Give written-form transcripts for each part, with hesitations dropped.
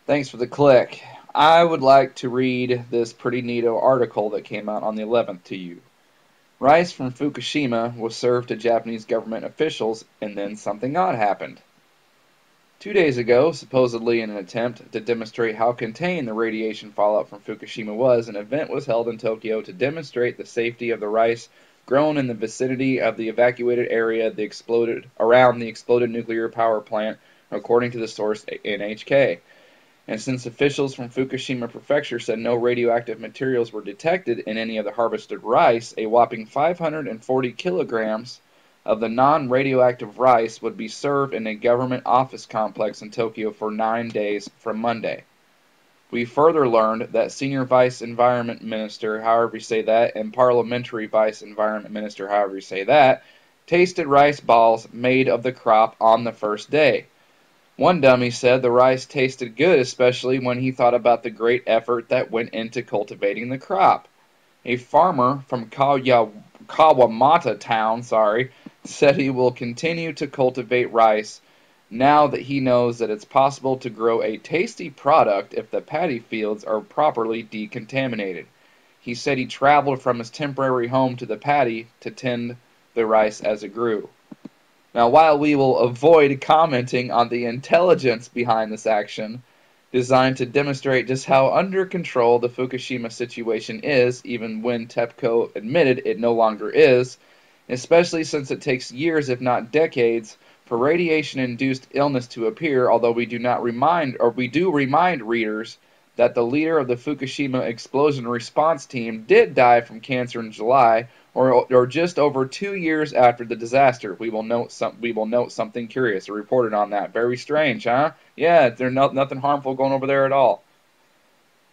Thanks for the click. I would like to read this pretty neato article that came out on the 11th to you. Rice from Fukushima was served to Japanese government officials, and then something odd happened. 2 days ago, supposedly in an attempt to demonstrate how contained the radiation fallout from Fukushima was, an event was held in Tokyo to demonstrate the safety of the rice grown in the vicinity of the evacuated area around the exploded nuclear power plant, according to the source NHK. And since officials from Fukushima Prefecture said no radioactive materials were detected in any of the harvested rice, a whopping 540 kilograms of the non-radioactive rice would be served in a government office complex in Tokyo for 9 days from Monday. We further learned that Senior Vice Environment Minister, however you say that, and Parliamentary Vice Environment Minister, however you say that, tasted rice balls made of the crop on the first day. One dummy said the rice tasted good, especially when he thought about the great effort that went into cultivating the crop. A farmer from Kawamata Town, said he will continue to cultivate rice now that he knows that it's possible to grow a tasty product if the paddy fields are properly decontaminated. He said he traveled from his temporary home to the paddy to tend the rice as it grew. Now, while we will avoid commenting on the intelligence behind this action, designed to demonstrate just how under control the Fukushima situation is, even when TEPCO admitted it no longer is, especially since it takes years, if not decades, for radiation-induced illness to appear, although we do remind readers that the leader of the Fukushima explosion response team did die from cancer in July, or just over 2 years after the disaster. We will note something curious. I reported on that. Very strange, huh? Yeah, there's nothing harmful going over there at all.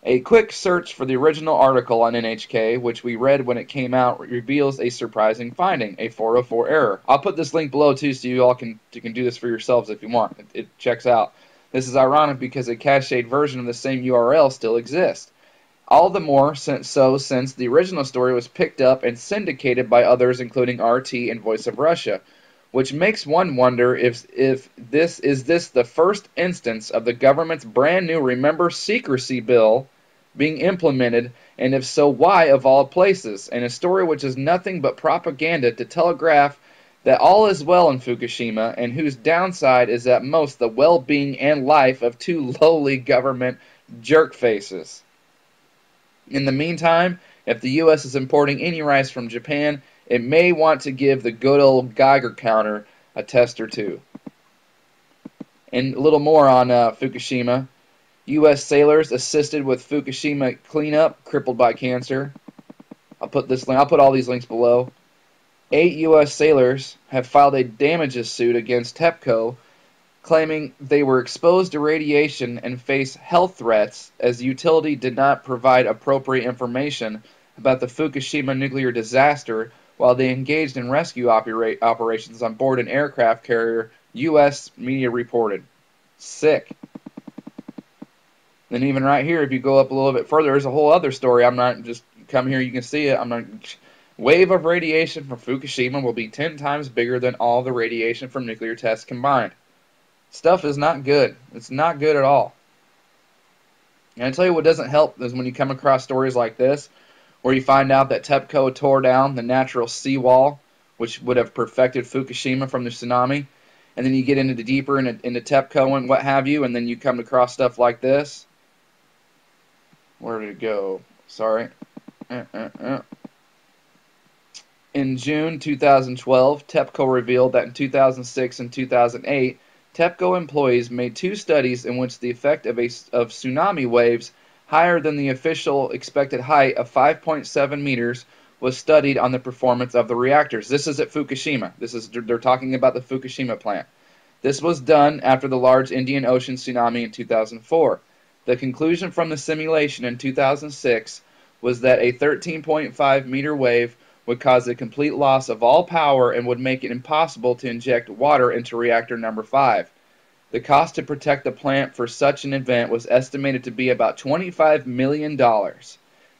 A quick search for the original article on NHK, which we read when it came out, reveals a surprising finding, a 404 error. I'll put this link below too, so you all can do this for yourselves if you want. It checks out. This is ironic because a cached version of the same URL still exists. All the more since the original story was picked up and syndicated by others, including RT and Voice of Russia, which makes one wonder if this is the first instance of the government's brand new Remember Secrecy bill being implemented, and if so, why of all places? And a story which is nothing but propaganda to telegraph that all is well in Fukushima, and whose downside is at most the well-being and life of two lowly government jerk faces. In the meantime, if the U.S. is importing any rice from Japan, it may want to give the good old Geiger counter a test or two. And a little more on Fukushima. U.S. sailors assisted with Fukushima cleanup, crippled by cancer. I'll put all these links below. 8 U.S. sailors have filed a damages suit against TEPCO, claiming they were exposed to radiation and face health threats as the utility did not provide appropriate information about the Fukushima nuclear disaster while they engaged in rescue operations on board an aircraft carrier, U.S. media reported. Sick. Then even right here, if you go up a little bit further, there's a whole other story. I'm not just come here, you can see it. Wave of radiation from Fukushima will be 10 times bigger than all the radiation from nuclear tests combined. Stuff is not good. It's not good at all. And I tell you what doesn't help is when you come across stories like this, where you find out that TEPCO tore down the natural seawall, which would have perfected Fukushima from the tsunami, and then you get into into TEPCO and what have you, and then you come across stuff like this. Where did it go? Sorry. In June 2012, TEPCO revealed that in 2006 and 2008, TEPCO employees made 2 studies in which the effect of tsunami waves higher than the official expected height of 5.7 meters was studied on the performance of the reactors. This is at Fukushima. They're talking about the Fukushima plant. This was done after the large Indian Ocean tsunami in 2004. The conclusion from the simulation in 2006 was that a 13.5 meter wave would cause a complete loss of all power and would make it impossible to inject water into reactor number 5. The cost to protect the plant for such an event was estimated to be about $25 million.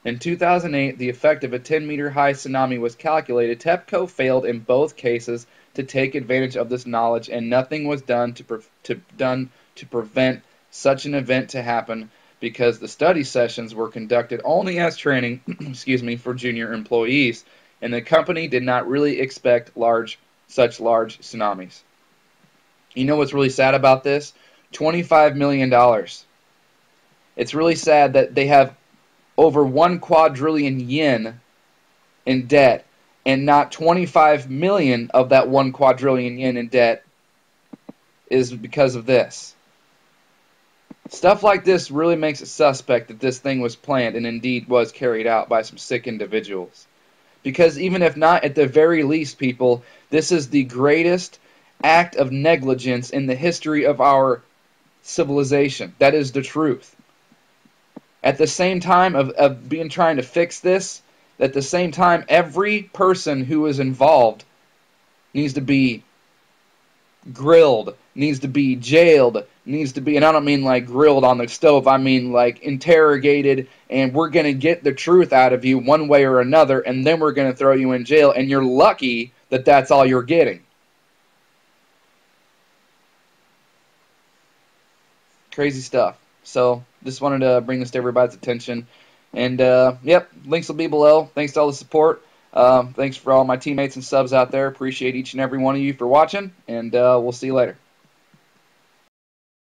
In 2008, the effect of a 10-meter high tsunami was calculated. TEPCO failed in both cases to take advantage of this knowledge, and nothing was done to prevent such an event to happen because the study sessions were conducted only as training excuse me, for junior employees, and the company did not really expect such large tsunamis. You know what's really sad about this? $25 million. It's really sad that they have over 1 quadrillion yen in debt, and not 25 million of that 1 quadrillion yen in debt is because of this. Stuff like this really makes it suspect that this thing was planned and indeed was carried out by some sick individuals. Because even if not, at the very least, people, this is the greatest act of negligence in the history of our civilization. That is the truth. At the same time of being trying to fix this, at the same time, every person who is involved needs to be grilled, needs to be jailed, needs to be, and I don't mean like grilled on the stove, I mean like interrogated, and we're going to get the truth out of you one way or another, and then we're going to throw you in jail, and you're lucky that that's all you're getting. Crazy stuff. So, just wanted to bring this to everybody's attention. And, yep, links will be below. Thanks to all the support. Thanks for all my teammates and subs out there. Appreciate each and every one of you for watching, and we'll see you later.